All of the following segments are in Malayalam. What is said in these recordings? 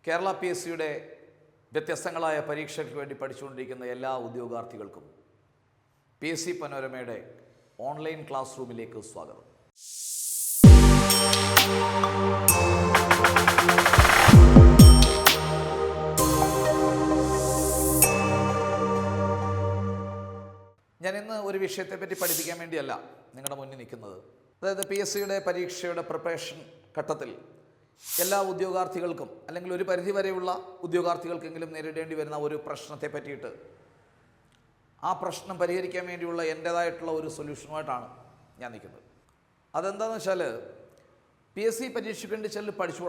കേരള PSCയുടെ വ്യത്യസ്തങ്ങളായ പരീക്ഷയ്ക്ക് വേണ്ടി പഠിച്ചുകൊണ്ടിരിക്കുന്ന എല്ലാ ഉദ്യോഗാർത്ഥികൾക്കും PSC പനോരമയുടെ ഓൺലൈൻ ക്ലാസ് റൂമിലേക്ക് സ്വാഗതം. ഞാൻ ഇന്ന് ഒരു വിഷയത്തെപ്പറ്റി പഠിപ്പിക്കാൻ വേണ്ടിയല്ല നിങ്ങളുടെ മുന്നിൽ നിൽക്കുന്നത്. അതായത് PSCയുടെ പരീക്ഷയുടെ പ്രിപ്പറേഷൻ ഘട്ടത്തിൽ എല്ലാ ഉദ്യോഗാർത്ഥികൾക്കും അല്ലെങ്കിൽ ഒരു പരിധിവരെയുള്ള ഉദ്യോഗാർത്ഥികൾക്കെങ്കിലും നേരിടേണ്ടി വരുന്ന ഒരു പ്രശ്നത്തെ പറ്റിയിട്ട് ആ പ്രശ്നം പരിഹരിക്കാൻ വേണ്ടിയുള്ള എൻ്റേതായിട്ടുള്ള ഒരു സൊല്യൂഷനുമായിട്ടാണ് ഞാൻ നിൽക്കുന്നത്. അതെന്താണെന്ന് വെച്ചാൽ PSC പരീക്ഷയ്ക്ക് വേണ്ടി ചിലർ പഠിച്ചു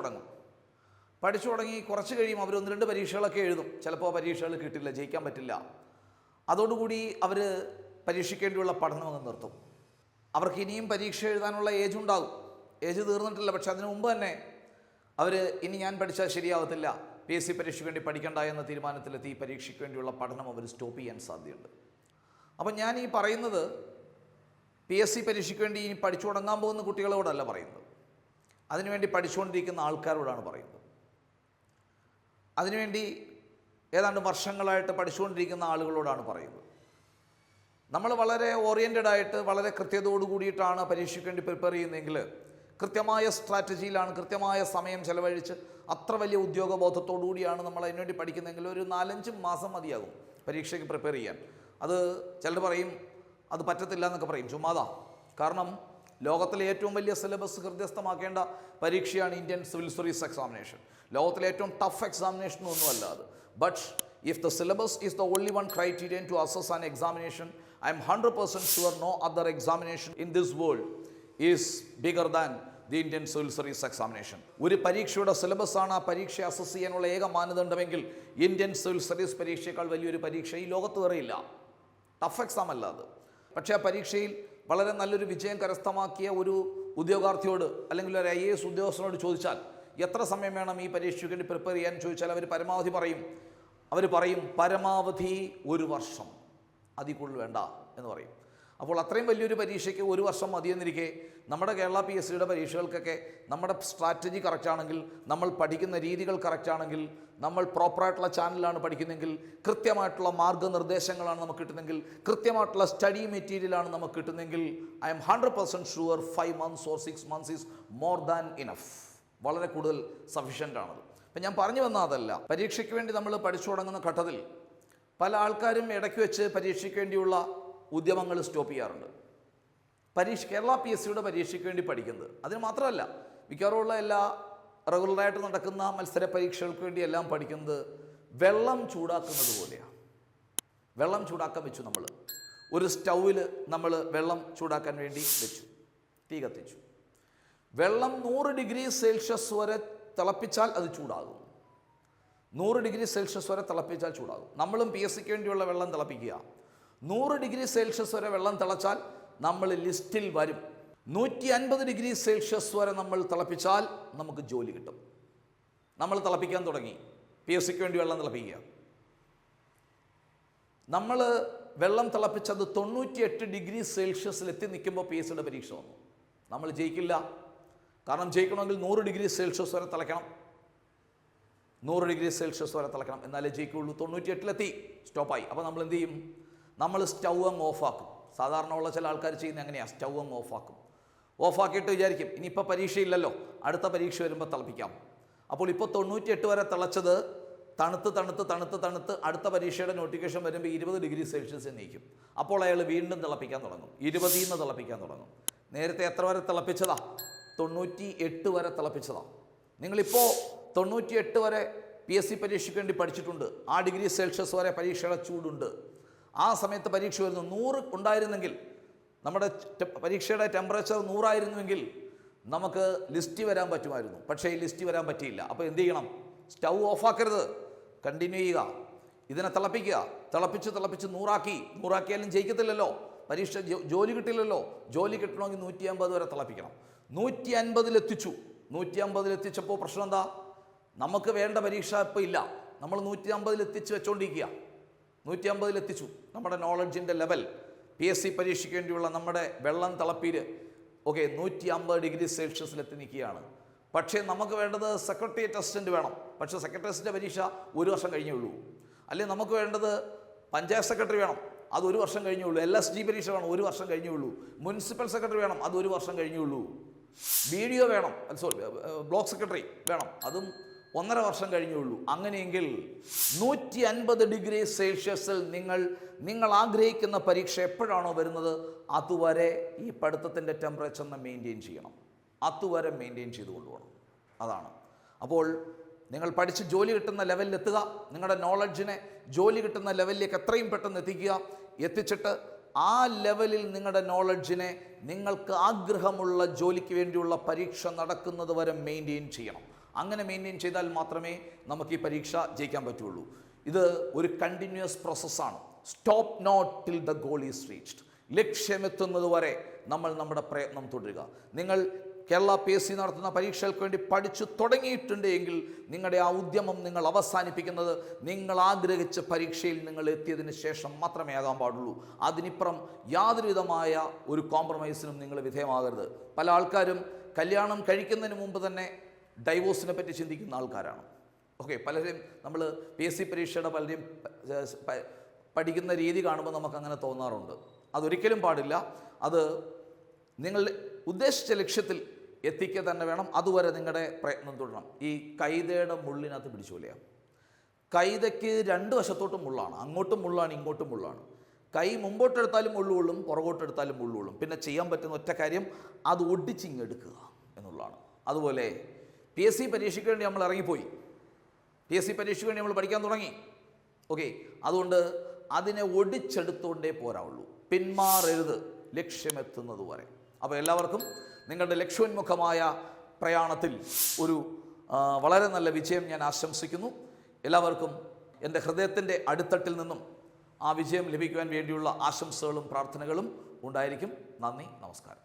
തുടങ്ങി കുറച്ച് കഴിയും അവർ 1-2 പരീക്ഷകളൊക്കെ എഴുതും. ചിലപ്പോൾ പരീക്ഷകൾ കിട്ടില്ല, ജയിക്കാൻ പറ്റില്ല. അതോടുകൂടി അവർ പരീക്ഷയ്ക്ക് വേണ്ടിയുള്ള പഠനം അങ്ങ് നിർത്തും. അവർക്ക് ഇനിയും പരീക്ഷ എഴുതാനുള്ള ഏജ് ഉണ്ടാകും, ഏജ് തീർന്നിട്ടില്ല. പക്ഷെ അതിനു മുമ്പ് തന്നെ അവർ ഇനി ഞാൻ പഠിച്ചാൽ ശരിയാവത്തില്ല, PSC പരീക്ഷയ്ക്ക് വേണ്ടി പഠിക്കണ്ട എന്ന തീരുമാനത്തിലെത്തി പരീക്ഷയ്ക്ക് വേണ്ടിയുള്ള പഠനം അവർ സ്റ്റോപ്പ് ചെയ്യാൻ സാധ്യതയുണ്ട്. അപ്പം ഞാൻ ഈ പറയുന്നത് PSC പരീക്ഷയ്ക്ക് വേണ്ടി ഇനി പഠിച്ചു തുടങ്ങാൻ പോകുന്ന കുട്ടികളോടല്ല പറയുന്നത്, അതിനുവേണ്ടി പഠിച്ചുകൊണ്ടിരിക്കുന്ന ആൾക്കാരോടാണ് പറയുന്നത്. അതിനുവേണ്ടി ഏതാണ്ട് വർഷങ്ങളായിട്ട് പഠിച്ചുകൊണ്ടിരിക്കുന്ന ആളുകളോടാണ് പറയുന്നത്. നമ്മൾ വളരെ ഓറിയൻറ്റഡ് ആയിട്ട് വളരെ കൃത്യതയോട് കൂടിയിട്ടാണ് പരീക്ഷയ്ക്ക് വേണ്ടി പ്രിപ്പയർ ചെയ്യുന്നതെങ്കിൽ, കൃത്യമായ സ്ട്രാറ്റജിയിലാണ് കൃത്യമായ സമയം ചെലവഴിച്ച് അത്ര വലിയ ഉദ്യോഗബോധത്തോടു കൂടിയാണ് നമ്മൾ അതിനുവേണ്ടി പഠിക്കുന്നതെങ്കിൽ ഒരു 4-5 മാസം മതിയാകും പരീക്ഷയ്ക്ക് പ്രിപ്പയർ ചെയ്യാൻ. അത് ചിലർ പറയും അത് പറ്റത്തില്ല എന്നൊക്കെ പറയും, ചുമ്മാതാ. കാരണം ലോകത്തിലെ ഏറ്റവും വലിയ സിലബസ് ഹൃദയസ്ഥമാക്കേണ്ട പരീക്ഷയാണ് ഇന്ത്യൻ സിവിൽ സർവീസ് എക്സാമിനേഷൻ. ലോകത്തിലെ ഏറ്റവും ടഫ് എക്സാമിനേഷൻ ഒന്നുമല്ല അത്. But if the syllabus is the only one criterion to assess an examination, I am 100% sure no other examination in this world is bigger than the Indian Civil Service Examination. ഒരു പരീക്ഷയുടെ സിലബസാണ് ആ പരീക്ഷ അസസ് ചെയ്യാനുള്ള ഏക മാനദണ്ഡമെങ്കിൽ ഇന്ത്യൻ സിവിൽ സർവീസ് പരീക്ഷയേക്കാൾ വലിയൊരു പരീക്ഷ ഈ ലോകത്ത് വേറെയില്ല. ടഫ് എക്സാം അല്ല അത്. പക്ഷേ ആ പരീക്ഷയിൽ വളരെ നല്ലൊരു വിജയം കരസ്ഥമാക്കിയ ഒരു ഉദ്യോഗാർത്ഥിയോട് അല്ലെങ്കിൽ ഒരു IAS ഉദ്യോഗസ്ഥനോട് ചോദിച്ചാൽ എത്ര സമയം വേണം ഈ പരീക്ഷയ്ക്ക് വേണ്ടി പ്രിപ്പയർ ചെയ്യാൻ ചോദിച്ചാൽ അവർ പറയും പരമാവധി 1 വർഷം, അതിൽ കൂടുതൽ വേണ്ട എന്ന് പറയും. അപ്പോൾ അത്രയും വലിയൊരു പരീക്ഷയ്ക്ക് 1 വർഷം മതിയെന്നിരിക്കെ നമ്മുടെ കേരള PSCയുടെ പരീക്ഷകൾക്കൊക്കെ നമ്മുടെ സ്ട്രാറ്റജി കറക്റ്റ് ആണെങ്കിൽ, നമ്മൾ പഠിക്കുന്ന രീതികൾ കറക്റ്റ് ആണെങ്കിൽ, നമ്മൾ പ്രോപ്പറായിട്ടുള്ള ചാനലാണ് പഠിക്കുന്നതെങ്കിൽ, കൃത്യമായിട്ടുള്ള മാർഗ്ഗനിർദ്ദേശങ്ങളാണ് നമുക്ക് കിട്ടുന്നതെങ്കിൽ, കൃത്യമായിട്ടുള്ള സ്റ്റഡി മെറ്റീരിയലാണ് നമുക്ക് കിട്ടുന്നതെങ്കിൽ, I am 100% sure 5 months or 6 months is more than enough. വളരെ കൂടുതൽ സഫീഷ്യൻ്റ് ആണത്. അപ്പം ഞാൻ പറഞ്ഞു വന്നാൽ അതല്ല, പരീക്ഷയ്ക്ക് വേണ്ടി നമ്മൾ പഠിച്ചു തുടങ്ങുന്ന ഘട്ടത്തിൽ പല ആൾക്കാരും ഇടയ്ക്ക് വെച്ച് പരീക്ഷയ്ക്ക് വേണ്ടിയുള്ള ഉദ്യമങ്ങൾ സ്റ്റോപ്പ് ചെയ്യാറുണ്ട്. കേരള PSCയുടെ പരീക്ഷയ്ക്ക് വേണ്ടി പഠിക്കുന്നത് അതിന് മാത്രമല്ല, മിക്കവാറുമുള്ള എല്ലാ റെഗുലറായിട്ട് നടക്കുന്ന മത്സര പരീക്ഷകൾക്ക് വേണ്ടി എല്ലാം പഠിക്കുന്നത് വെള്ളം ചൂടാക്കുന്നത് പോലെയാണ്. വെള്ളം ചൂടാക്കാൻ വെച്ചു, നമ്മൾ ഒരു സ്റ്റൗവിൽ നമ്മൾ വെള്ളം ചൂടാക്കാൻ വേണ്ടി വെച്ചു, തീ കത്തിച്ചു. വെള്ളം 100 ഡിഗ്രി സെൽഷ്യസ് വരെ തിളപ്പിച്ചാൽ അത് ചൂടാകും. 100 ഡിഗ്രി സെൽഷ്യസ് വരെ തിളപ്പിച്ചാൽ ചൂടാകും. നമ്മളും PSCക്ക് വേണ്ടിയുള്ള വെള്ളം തിളപ്പിക്കുക. 100 ഡിഗ്രി സെൽഷ്യസ് വരെ വെള്ളം തിളച്ചാൽ നമ്മൾ ലിസ്റ്റിൽ വരും. 150 ഡിഗ്രി സെൽഷ്യസ് വരെ നമ്മൾ തിളപ്പിച്ചാൽ നമുക്ക് ജോലി കിട്ടും. നമ്മൾ തിളപ്പിക്കാൻ തുടങ്ങി, PSCക്ക് വേണ്ടി വെള്ളം തിളപ്പിക്കുക. നമ്മൾ വെള്ളം തിളപ്പിച്ചത് 98 ഡിഗ്രി സെൽഷ്യസിൽ എത്തി നിൽക്കുമ്പോൾ PSCയുടെ പരീക്ഷ വന്നു. നമ്മൾ ജയിക്കില്ല. കാരണം ജയിക്കണമെങ്കിൽ 100 ഡിഗ്രി സെൽഷ്യസ് വരെ തിളയ്ക്കണം. 100 ഡിഗ്രി സെൽഷ്യസ് വരെ തിളക്കണം, എന്നാലേ ജയിക്കുള്ളൂ. 98-ലെത്തി, സ്റ്റോപ്പായി. അപ്പോൾ നമ്മൾ എന്ത് ചെയ്യും? നമ്മൾ സ്റ്റൗ അങ്ങ് ഓഫാക്കും. സാധാരണ ഉള്ള ചില ആൾക്കാർ ചെയ്യുന്നത് എങ്ങനെയാണ്? സ്റ്റൗ അങ്ങ് ഓഫാക്കും. ഓഫാക്കിയിട്ട് വിചാരിക്കും ഇനിയിപ്പോൾ പരീക്ഷയില്ലല്ലോ, അടുത്ത പരീക്ഷ വരുമ്പോൾ തിളപ്പിക്കാം. അപ്പോൾ ഇപ്പോൾ 98 വരെ തിളച്ചത് തണുത്ത് അടുത്ത പരീക്ഷയുടെ നോട്ടിഫിക്കേഷൻ വരുമ്പോൾ 20 ഡിഗ്രി സെൽഷ്യസ് നീക്കും. അപ്പോൾ അയാൾ വീണ്ടും തിളപ്പിക്കാൻ തുടങ്ങും, 20-ൽ നിന്ന് തിളപ്പിക്കാൻ തുടങ്ങും. നേരത്തെ എത്ര വരെ തിളപ്പിച്ചതാ? 98 വരെ തിളപ്പിച്ചതാ. നിങ്ങളിപ്പോൾ 98 വരെ PSC പരീക്ഷയ്ക്ക് വേണ്ടി പഠിച്ചിട്ടുണ്ട്. ആ ഡിഗ്രി സെൽഷ്യസ് വരെ പരീക്ഷയുടെ ചൂടുണ്ട്. ആ സമയത്ത് പരീക്ഷ വരുന്നു. 100 ഉണ്ടായിരുന്നെങ്കിൽ, നമ്മുടെ പരീക്ഷയുടെ ടെമ്പറേച്ചർ 100 ആയിരുന്നുവെങ്കിൽ നമുക്ക് ലിസ്റ്റ് വരാൻ പറ്റുമായിരുന്നു. പക്ഷേ ഈ ലിസ്റ്റ് വരാൻ പറ്റിയില്ല. അപ്പോൾ എന്ത് ചെയ്യണം? സ്റ്റൗ ഓഫാക്കരുത്, കണ്ടിന്യൂ ചെയ്യുക, ഇതിനെ തിളപ്പിക്കുക. തിളപ്പിച്ച് 100ആക്കിയാലും ജയിക്കത്തില്ലല്ലോ, പരീക്ഷ ജോലി കിട്ടില്ലല്ലോ. ജോലി കിട്ടണമെങ്കിൽ 150 വരെ തിളപ്പിക്കണം. 150-ലെത്തിച്ചു. 150-ലെത്തിച്ചപ്പോൾ പ്രശ്നം എന്താ? നമുക്ക് വേണ്ട പരീക്ഷ ഇപ്പോൾ ഇല്ല. നമ്മൾ 150-ലെത്തിച്ച് വെച്ചുകൊണ്ടിരിക്കുക. 150-ലെത്തിച്ചു. നമ്മുടെ നോളജിൻ്റെ ലെവൽ PSC പരീക്ഷയ്ക്ക് വേണ്ടിയുള്ള നമ്മുടെ വെള്ളം തിളപ്പീര് 150 ഡിഗ്രി സെൽഷ്യസിലെത്തി നിൽക്കുകയാണ്. പക്ഷേ നമുക്ക് വേണ്ടത് സെക്രട്ടേറിയറ്റ് അസിസ്റ്റൻ്റ് വേണം. പക്ഷേ സെക്രട്ടേറിയറ്റിൻ്റെ പരീക്ഷ 1 വർഷം കഴിഞ്ഞേ ഉള്ളൂ. അല്ലെങ്കിൽ നമുക്ക് വേണ്ടത് പഞ്ചായത്ത് സെക്രട്ടറി വേണം, അത് 1 വർഷം കഴിഞ്ഞേ ഉള്ളൂ. LSG പരീക്ഷ വേണം, 1 വർഷം കഴിഞ്ഞേ ഉള്ളൂ. മുനിസിപ്പൽ സെക്രട്ടറി വേണം, അത് 1 വർഷം കഴിഞ്ഞേ ഉള്ളൂ. BDO വേണം, ബ്ലോക്ക് സെക്രട്ടറി വേണം, അതും 1.5 വർഷം കഴിഞ്ഞേ ഉള്ളൂ. അങ്ങനെയെങ്കിൽ 150 ഡിഗ്രി സെൽഷ്യസിൽ നിങ്ങൾ ആഗ്രഹിക്കുന്ന പരീക്ഷ എപ്പോഴാണോ വരുന്നത് അതുവരെ ഈ പഠിത്തത്തിൻ്റെ ടെമ്പറേച്ചറിനെ മെയിൻറ്റെയിൻ ചെയ്യണം. അതുവരെ മെയിൻറ്റെയിൻ ചെയ്ത് കൊണ്ടുപോകണം. അതാണ്. അപ്പോൾ നിങ്ങൾ പഠിച്ച് ജോലി കിട്ടുന്ന ലെവലിൽ എത്തുക. നിങ്ങളുടെ നോളജിനെ ജോലി കിട്ടുന്ന ലെവലിലേക്ക് എത്രയും പെട്ടെന്ന് എത്തിക്കുക. എത്തിച്ചിട്ട് ആ ലെവലിൽ നിങ്ങളുടെ നോളജിനെ നിങ്ങൾക്ക് ആഗ്രഹമുള്ള ജോലിക്ക് വേണ്ടിയുള്ള പരീക്ഷ നടക്കുന്നത് വരെ മെയിൻറ്റെയിൻ ചെയ്യണം. അങ്ങനെ മെയിൻറ്റെയിൻ ചെയ്താൽ മാത്രമേ നമുക്ക് ഈ പരീക്ഷ ജയിക്കാൻ പറ്റുള്ളൂ. ഇത് ഒരു കണ്ടിന്യൂസ് പ്രോസസ്സാണ്. Stop not till the goal is reached. ലക്ഷ്യമെത്തുന്നത് വരെ നമ്മൾ നമ്മുടെ പ്രയത്നം തുടരുക. നിങ്ങൾ കേരള PSC നടത്തുന്ന പരീക്ഷകൾക്ക് വേണ്ടി പഠിച്ചു തുടങ്ങിയിട്ടുണ്ട് എങ്കിൽ നിങ്ങളുടെ ആ ഉദ്യമം നിങ്ങൾ അവസാനിപ്പിക്കുന്നത് നിങ്ങൾ ആഗ്രഹിച്ച പരീക്ഷയിൽ നിങ്ങൾ എത്തിയതിന് ശേഷം മാത്രമേ ആകാൻ പാടുള്ളൂ. അതിനിപ്പുറം യാതൊരു വിധമായ ഒരു കോംപ്രമൈസിനും നിങ്ങൾ വിധേയമാകരുത്. പല ആൾക്കാരും കല്യാണം കഴിക്കുന്നതിന് മുമ്പ് തന്നെ ഡൈവോഴ്സിനെ പറ്റി ചിന്തിക്കുന്ന ആൾക്കാരാണ്. പലരും നമ്മൾ PSC പരീക്ഷയുടെ പലരും പഠിക്കുന്ന രീതി കാണുമ്പോൾ നമുക്കങ്ങനെ തോന്നാറുണ്ട്. അതൊരിക്കലും പാടില്ല. അത് നിങ്ങൾ ഉദ്ദേശിച്ച ലക്ഷ്യത്തിൽ എത്തിക്കുക തന്നെ വേണം. അതുവരെ നിങ്ങളുടെ പ്രയത്നം തുടരണം. ഈ കൈതയുടെ മുള്ളിനകത്ത് പിടിച്ചോലെയാ. കൈതയ്ക്ക് 2 വശത്തോട്ടും മുള്ളാണ്, അങ്ങോട്ടും മുള്ളാണ് ഇങ്ങോട്ടും മുള്ളാണ്. കൈ മുമ്പോട്ടെടുത്താലും മുള്ളുകൊള്ളും, പുറകോട്ടെടുത്താലും മുള്ളുകൊള്ളും. പിന്നെ ചെയ്യാൻ പറ്റുന്ന ഒറ്റ കാര്യം അത് ഒടിച്ചിങ്ങെടുക്കുക എന്നുള്ളതാണ്. അതുപോലെ PSC പരീക്ഷയ്ക്ക് വേണ്ടി നമ്മൾ ഇറങ്ങിപ്പോയി, PSC പരീക്ഷയ്ക്ക് വേണ്ടി നമ്മൾ പഠിക്കാൻ തുടങ്ങി. അതുകൊണ്ട് അതിനെ ഒടിച്ചെടുത്തുകൊണ്ടേ പോരാവുള്ളൂ. പിന്മാറരുത് ലക്ഷ്യമെത്തുന്നത് വരെ. അപ്പോൾ എല്ലാവർക്കും നിങ്ങളുടെ ലക്ഷ്യോന്മുഖമായ പ്രയാണത്തിൽ ഒരു വളരെ നല്ല വിജയം ഞാൻ ആശംസിക്കുന്നു. എല്ലാവർക്കും എൻ്റെ ഹൃദയത്തിൻ്റെ അടിത്തട്ടിൽ നിന്നും ആ വിജയം ലഭിക്കുവാൻ വേണ്ടിയുള്ള ആശംസകളും പ്രാർത്ഥനകളും ഉണ്ടായിരിക്കും. നന്ദി, നമസ്കാരം.